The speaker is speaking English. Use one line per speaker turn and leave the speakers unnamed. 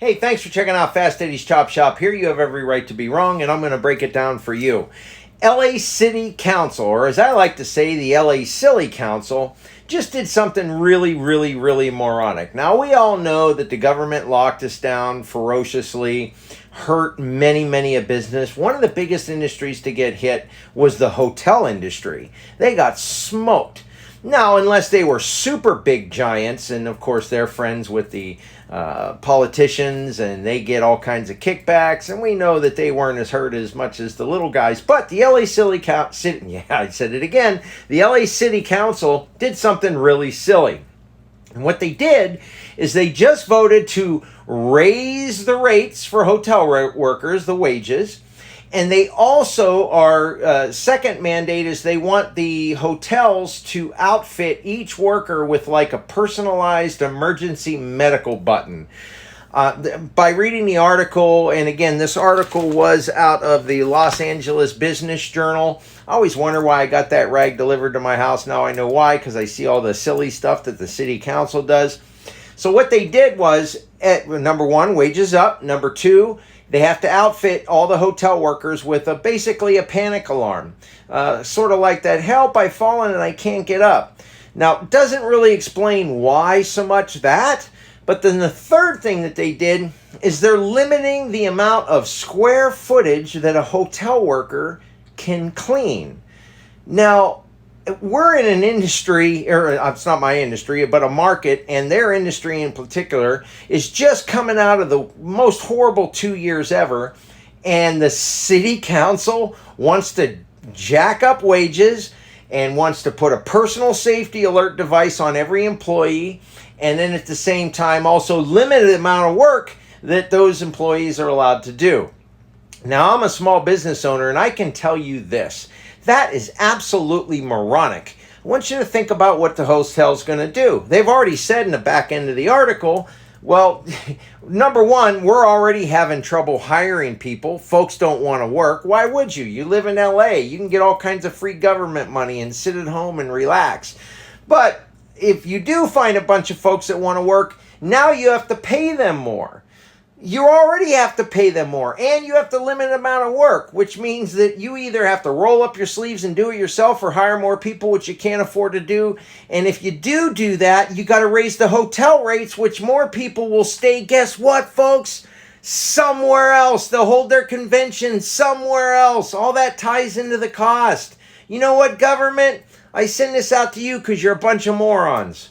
Hey, thanks for checking out Fast Eddie's Chop Shop. Here you have every right to be wrong, and I'm going to break it down for you. LA City Council, or as I like to say, the LA Silly Council, just did something really moronic. Now, we all know that the government locked us down ferociously, hurt many a business. One of the biggest industries to get hit was the hotel industry. They got smoked. Now, unless they were super big giants, and of course they're friends with the politicians and they get all kinds of kickbacks, and we know that they weren't as hurt as much as the little guys. But the LA City Council, yeah, I said it again, the LA City Council did something really silly. And what they did is they just voted to raise the rates for hotel workers, the wages. And they also are, second mandate is they want the hotels to outfit each worker with like a personalized emergency medical button. By reading the article, and again, this article was out of the Los Angeles Business Journal. I always wonder why I got that rag delivered to my house. Now I know why, because I see all the silly stuff that the city council does. So what they did was, number one, wages up. Number two, they have to outfit all the hotel workers with basically a panic alarm. Sort of like that, help, I've fallen and I can't get up. Now, it doesn't really explain why so much that, but then the third thing that they did is they're limiting the amount of square footage that a hotel worker can clean. Now, we're in an industry, or it's not my industry, but a market, and their industry in particular is just coming out of the most horrible 2 years ever, and the city council wants to jack up wages and wants to put a personal safety alert device on every employee, and then at the same time also limit the amount of work that those employees are allowed to do. Now, I'm a small business owner, and I can tell you this. That is absolutely moronic. I want you to think about what the hotel's going to do. They've already said in the back end of the article, well, number one, we're already having trouble hiring people. Folks don't want to work. Why would you? You live in LA. You can get all kinds of free government money and sit at home and relax. But if you do find a bunch of folks that want to work, now you have to pay them more. You already have to pay them more, and you have to limit the amount of work, which means that you either have to roll up your sleeves and do it yourself or hire more people, which you can't afford to do. And if you do that, you got to raise the hotel rates, which more people will stay. Guess what, folks? Somewhere else. They'll hold their convention somewhere else. All that ties into the cost. You know what, government? I send this out to you because you're a bunch of morons.